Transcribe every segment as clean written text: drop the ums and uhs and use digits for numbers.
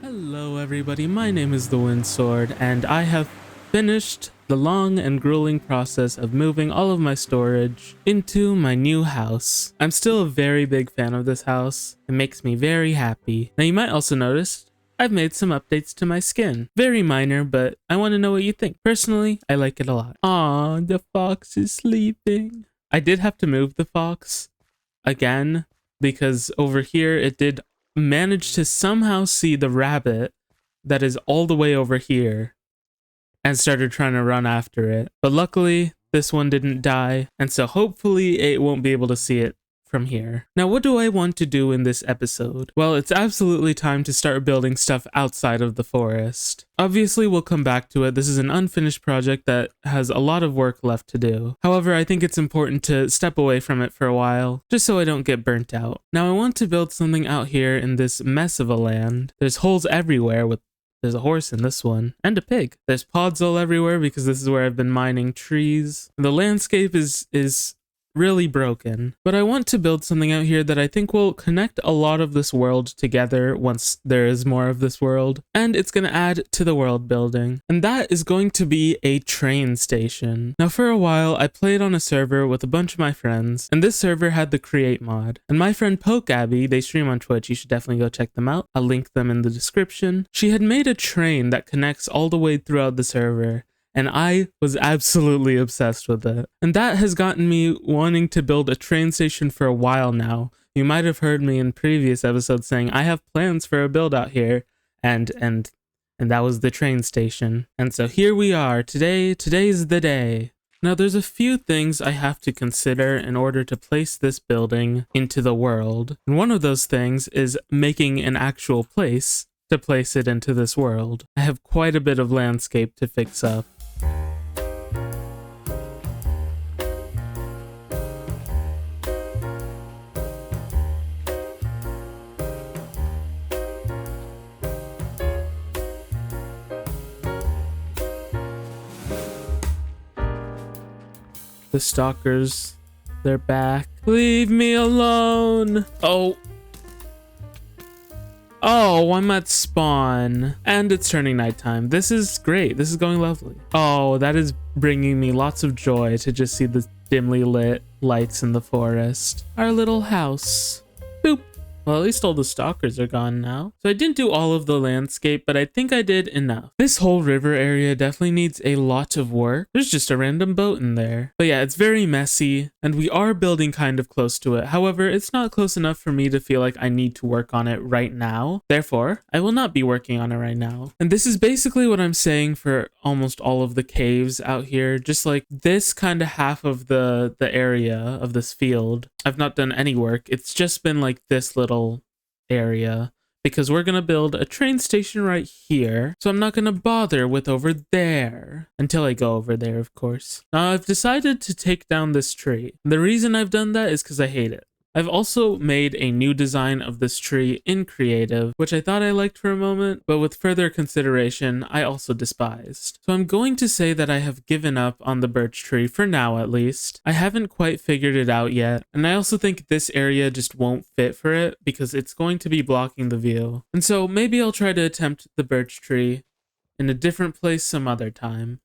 Hello everybody, my name is the Wind Sword, and I have finished the long and grueling process of moving all of my storage into my new house. I'm still a very big fan of this house. It makes me very happy. Now you might also notice I've made some updates to my skin. Very minor, but I want to know what you think. Personally, I like it a lot. Aw, the fox is sleeping. I did have to move the fox again because over here it did manage to somehow see the rabbit that is all the way over here and started trying to run after it. But luckily, this one didn't die, and so hopefully it won't be able to see it from here. Now, what do I want to do in this episode? Well, it's absolutely time to start building stuff outside of the forest. Obviously, we'll come back to it. This is an unfinished project that has a lot of work left to do. However, I think it's important to step away from it for a while, just so I don't get burnt out. Now, I want to build something out here in this mess of a land. There's holes everywhere there's a horse in this one, and a pig. There's pods all everywhere because this is where I've been mining trees. The landscape is really broken, but I want to build something out here that I think will connect a lot of this world together once there is more of this world, and it's going to add to the world building, and that is going to be a train station. Now for a while I played on a server with a bunch of my friends, and this server had the create mod, and my friend Poke Abby, they stream on Twitch, you should definitely go check them out, I'll link them in the description. She had made a train that connects all the way throughout the server, and I was absolutely obsessed with it. And that has gotten me wanting to build a train station for a while now. You might have heard me in previous episodes saying I have plans for a build out here, and that was the train station. And so here we are, today's the day. Now there's a few things I have to consider in order to place this building into the world. And one of those things is making an actual place to place it into this world. I have quite a bit of landscape to fix up. The stalkers, they're back. Leave me alone. Oh, I'm at spawn. And it's turning nighttime. This is great. This is going lovely. Oh, that is bringing me lots of joy to just see the dimly lit lights in the forest. Our little house. Boop. Well, at least all the stalkers are gone now. So I didn't do all of the landscape, but I think I did enough. This whole river area definitely needs a lot of work. There's just a random boat in there. But yeah, it's very messy, and we are building kind of close to it. However, it's not close enough for me to feel like I need to work on it right now. Therefore, I will not be working on it right now. And this is basically what I'm saying for almost all of the caves out here. Just like this kind of half of the area of this field, I've not done any work. It's just been like this little area because we're gonna build a train station right here, so I'm not gonna bother with over there until I go over there, of course. Now I've decided to take down this tree. The reason I've done that is because I hate it. I've also made a new design of this tree in creative, which I thought I liked for a moment, but with further consideration, I also despised. So I'm going to say that I have given up on the birch tree, for now at least. I haven't quite figured it out yet, and I also think this area just won't fit for it because it's going to be blocking the view. And so maybe I'll try to attempt the birch tree in a different place some other time.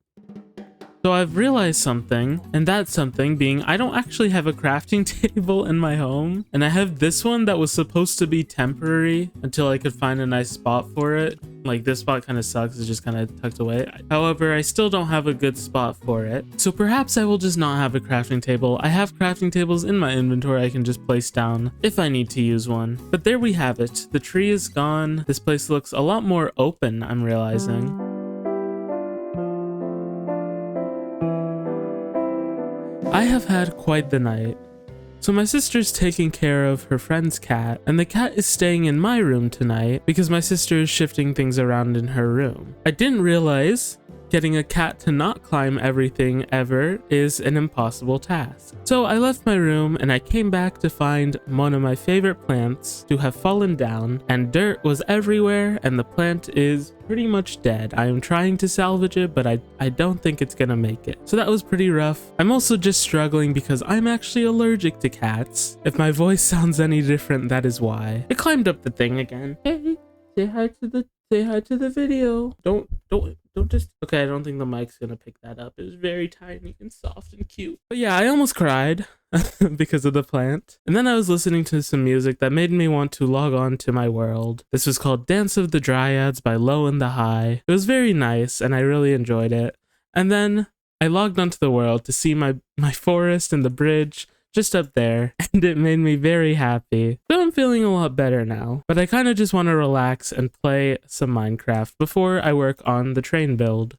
So I've realized something, and that something being I don't actually have a crafting table in my home, and I have this one that was supposed to be temporary until I could find a nice spot for it. Like this spot kind of sucks, it's just kind of tucked away. However, I still don't have a good spot for it. So perhaps I will just not have a crafting table. I have crafting tables in my inventory I can just place down if I need to use one. But there we have it. The tree is gone. This place looks a lot more open, I'm realizing. I have had quite the night. So my sister's taking care of her friend's cat, and the cat is staying in my room tonight because my sister is shifting things around in her room. I didn't realize getting a cat to not climb everything ever is an impossible task. So I left my room and I came back to find one of my favorite plants to have fallen down, and dirt was everywhere and the plant is pretty much dead. I am trying to salvage it, but I don't think it's gonna make it. So that was pretty rough. I'm also just struggling because I'm actually allergic to cats. If my voice sounds any different, that is why. I climbed up the thing again. Hey, say hi to the video. Don't just, okay, I don't think the mic's gonna pick that up. It was very tiny and soft and cute. But yeah, I almost cried because of the plant. And then I was listening to some music that made me want to log on to my world. This was called Dance of the Dryads by Low and the High. It was very nice and I really enjoyed it. And then I logged onto the world to see my forest and the bridge just up there, and it made me very happy. So I'm feeling a lot better now, but I kind of just want to relax and play some Minecraft before I work on the train build.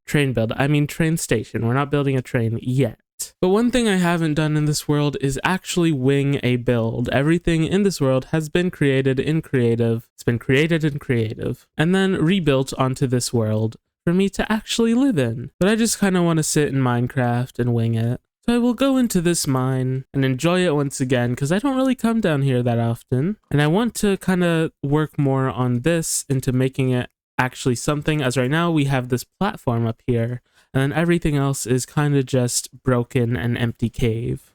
I mean train station. We're not building a train yet. But one thing I haven't done in this world is actually wing a build. Everything in this world has been created in creative. It's been created in creative and then rebuilt onto this world for me to actually live in. But I just kind of want to sit in Minecraft and wing it. So I will go into this mine and enjoy it once again because I don't really come down here that often. And I want to kind of work more on this into making it actually something, as right now we have this platform up here and then everything else is kind of just broken and empty cave.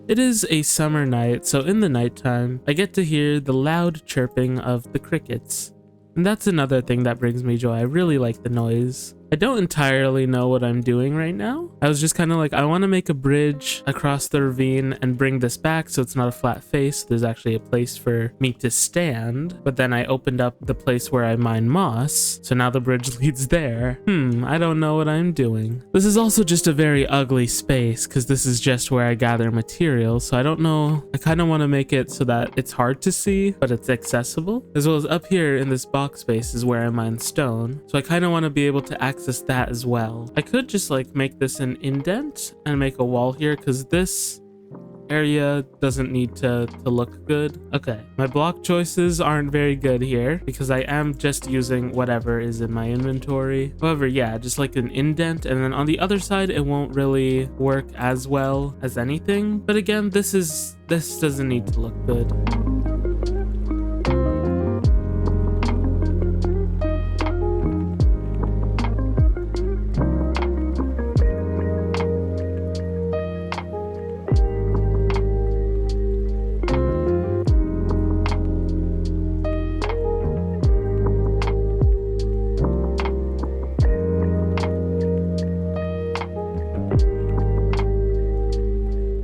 It is a summer night, so in the nighttime, I get to hear the loud chirping of the crickets. And that's another thing that brings me joy. I really like the noise. I don't entirely know what I'm doing right now. I was just kind of like, I want to make a bridge across the ravine and bring this back so it's not a flat face. There's actually a place for me to stand. But then I opened up the place where I mine moss. So now the bridge leads there. I don't know what I'm doing. This is also just a very ugly space because this is just where I gather materials. So I don't know. I kind of want to make it so that it's hard to see, but it's accessible. As well as up here in this box space is where I mine stone. So I kind of want to be able to access that as well. I could just like make this an indent and make a wall here because this area doesn't need to look good. Okay, my block choices aren't very good here because I am just using whatever is in my inventory. However, yeah, just like an indent, and then on the other side it won't really work as well as anything. But again, this doesn't need to look good.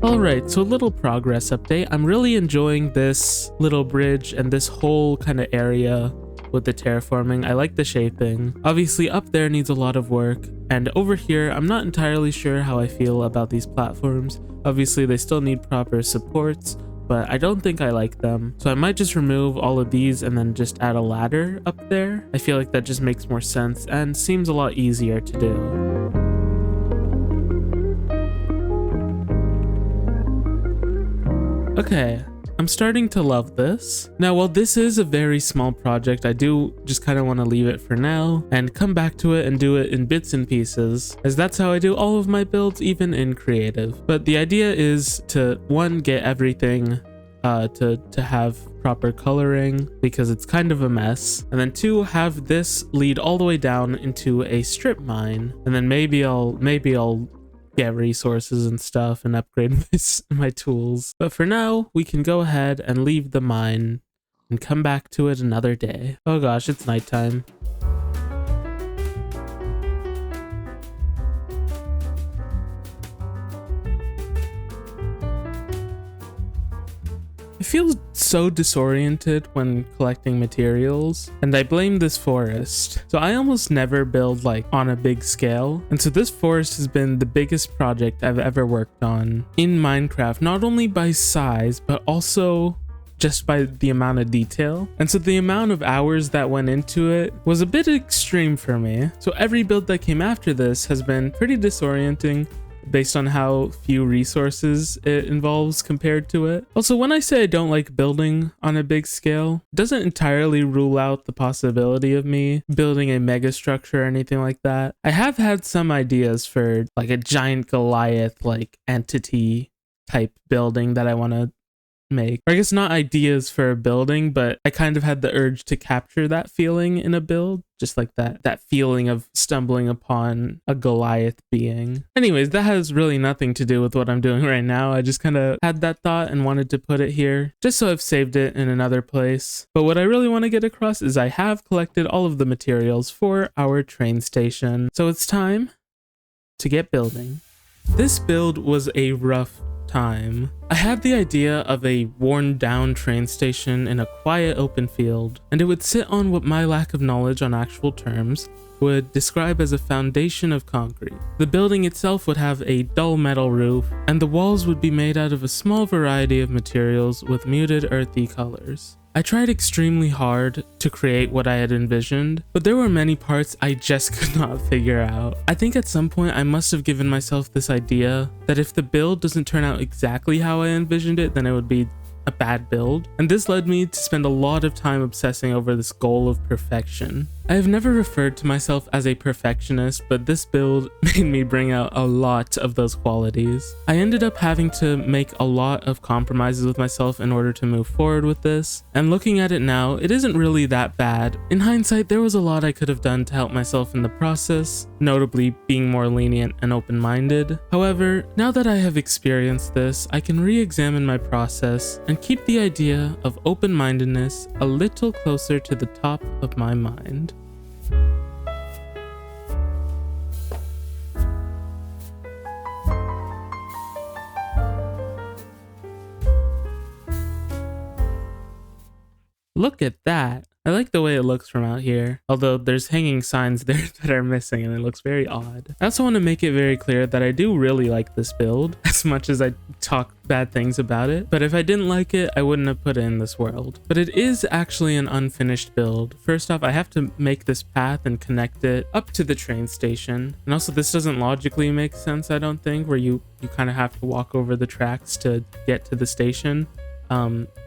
Alright, so a little progress update. I'm really enjoying this little bridge and this whole kind of area with the terraforming. I like the shaping. Obviously up there needs a lot of work, and over here I'm not entirely sure how I feel about these platforms. Obviously they still need proper supports, but I don't think I like them. So I might just remove all of these and then just add a ladder up there. I feel like that just makes more sense and seems a lot easier to do. Okay, I'm starting to love this. Now, while this is a very small project, I do just kind of want to leave it for now and come back to it and do it in bits and pieces, as that's how I do all of my builds, even in creative. But the idea is to, one, get everything to have proper coloring because it's kind of a mess, and then two, have this lead all the way down into a strip mine, and then maybe I'll get resources and stuff and upgrade my tools. But for now, we can go ahead and leave the mine and come back to it another day. Oh gosh, it's nighttime. I feel so disoriented when collecting materials, and I blame this forest. So I almost never build like on a big scale, and so this forest has been the biggest project I've ever worked on in Minecraft, not only by size but also just by the amount of detail. And so the amount of hours that went into it was a bit extreme for me. So every build that came after this has been pretty disorienting, based on how few resources it involves compared to it. Also, when I say I don't like building on a big scale, it doesn't entirely rule out the possibility of me building a mega structure or anything like that. I have had some ideas for like a giant Goliath like entity type building that I want to make. Or I guess not ideas for a building, but I kind of had the urge to capture that feeling in a build, just like that feeling of stumbling upon a Goliath being. Anyways, that has really nothing to do with what I'm doing right now. I just kind of had that thought and wanted to put it here, just so I've saved it in another place. But what I really want to get across is I have collected all of the materials for our train station. So it's time to get building. This build was a rough time. I had the idea of a worn down train station in a quiet open field, and it would sit on what my lack of knowledge on actual terms would describe as a foundation of concrete. The building itself would have a dull metal roof, and the walls would be made out of a small variety of materials with muted earthy colors. I tried extremely hard to create what I had envisioned, but there were many parts I just could not figure out. I think at some point I must have given myself this idea that if the build doesn't turn out exactly how I envisioned it, then it would be a bad build, and this led me to spend a lot of time obsessing over this goal of perfection. I have never referred to myself as a perfectionist, but this build made me bring out a lot of those qualities. I ended up having to make a lot of compromises with myself in order to move forward with this, and looking at it now, it isn't really that bad. In hindsight, there was a lot I could have done to help myself in the process, notably being more lenient and open-minded. However, now that I have experienced this, I can re-examine my process and keep the idea of open-mindedness a little closer to the top of my mind. Look at that. I like the way it looks from out here, although there's hanging signs there that are missing and it looks very odd. I also want to make it very clear that I do really like this build, as much as I talk bad things about it, but if I didn't like it, I wouldn't have put it in this world. But it is actually an unfinished build. First off, I have to make this path and connect it up to the train station. And also this doesn't logically make sense, I don't think, where you kind of have to walk over the tracks to get to the station.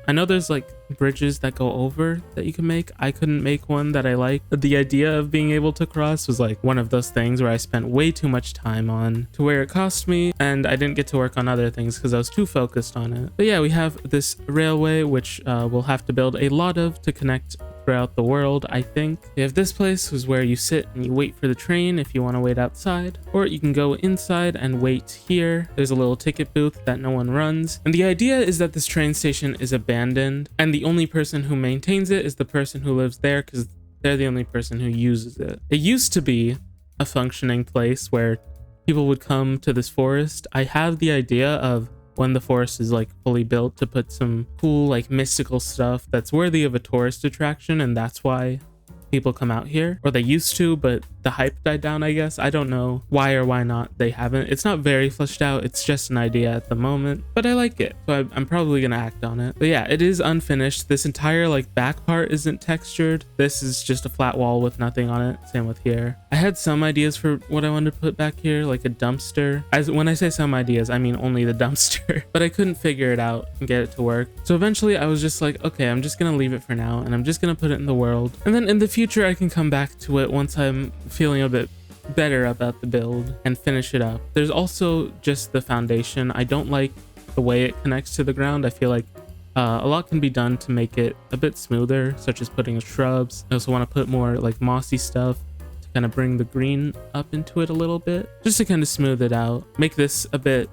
I know there's like bridges that go over that you can make. I couldn't make one that I like. The idea of being able to cross was like one of those things where I spent way too much time on to where it cost me, and I didn't get to work on other things because I was too focused on it. But yeah, we have this railway, which we'll have to build a lot of to connect throughout the world, I think. We have this place, is where you sit and you wait for the train if you want to wait outside, or you can go inside and wait here. There's a little ticket booth that no one runs, and the idea is that this train station is abandoned, and the only person who maintains it is the person who lives there because they're the only person who uses it. It used to be a functioning place where people would come to this forest. I have the idea of when the forest is like fully built to put some cool like mystical stuff that's worthy of a tourist attraction, and that's why people come out here, or they used to, but the hype died down, I guess. I don't know why or why not they haven't. It's not very fleshed out. It's just an idea at the moment, but I like it, so I'm probably gonna act on it. But yeah, it is unfinished. This entire like back part isn't textured. This is just a flat wall with nothing on it. Same with here. I had some ideas for what I wanted to put back here, like a dumpster. When I say some ideas, I mean only the dumpster, but I couldn't figure it out and get it to work. So eventually I was just like, okay, I'm just gonna leave it for now, and I'm just gonna put it in the world, and then in the future I can come back to it once I'm feeling a bit better about the build and finish it up. There's also just the foundation. I don't like the way it connects to the ground. I feel like a lot can be done to make it a bit smoother, such as putting shrubs. I also want to put more like mossy stuff to kind of bring the green up into it a little bit, just to kind of smooth it out, make this a bit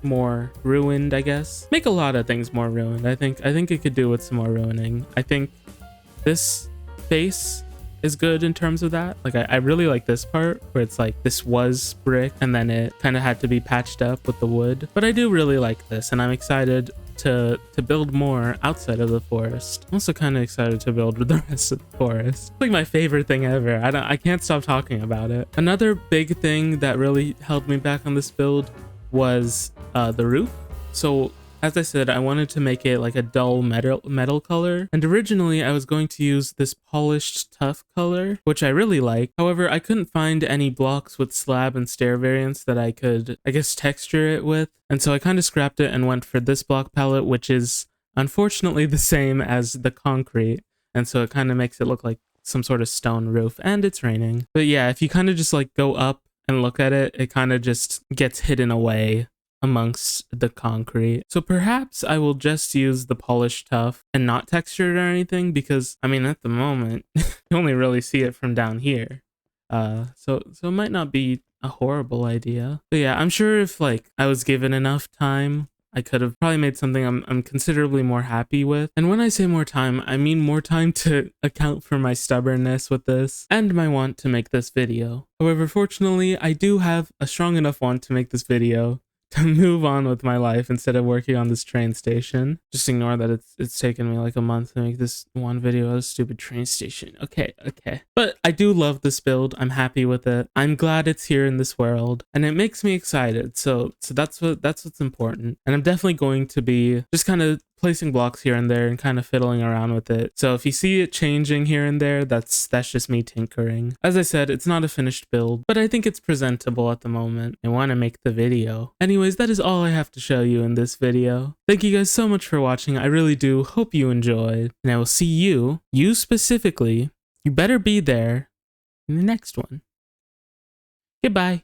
more ruined, I guess. Make a lot of things more ruined. I think it could do with some more ruining. I think this face is good in terms of that. Like I really like this part where it's like this was brick and then it kind of had to be patched up with the wood, but I do really like this, and I'm excited to build more outside of the forest. I'm also kind of excited to build the rest of the forest. It's like my favorite thing ever. I can't stop talking about it. Another big thing that really held me back on this build was the roof. So As I said, I wanted to make it like a dull metal color, and originally I was going to use this polished tough color, which I really like. However, I couldn't find any blocks with slab and stair variants that I could, I guess, texture it with, and so I kind of scrapped it and went for this block palette, which is unfortunately the same as the concrete, and so it kind of makes it look like some sort of stone roof, and it's raining. But yeah, if you kind of just like go up and look at it, it kind of just gets hidden away amongst the concrete. So perhaps I will just use the polished tuff and not texture it or anything, because I mean at the moment you only really see it from down here. So it might not be a horrible idea. But yeah, I'm sure if like I was given enough time, I could have probably made something I'm considerably more happy with. And when I say more time, I mean more time to account for my stubbornness with this and my want to make this video. However, fortunately, I do have a strong enough want to make this video to move on with my life instead of working on this train station. Just ignore that it's taken me like a month to make this one video at a stupid train station. Okay. But I do love this build. I'm happy with it. I'm glad it's here in this world, and it makes me excited. So that's what's important. And I'm definitely going to be just kind of placing blocks here and there and kind of fiddling around with it. So if you see it changing here and there, that's just me tinkering. As I said, it's not a finished build, but I think it's presentable at the moment. I want to make the video. Anyways, that is all I have to show you in this video. Thank you guys so much for watching. I really do hope you enjoyed, and I will see you specifically, you better be there in the next one. Goodbye.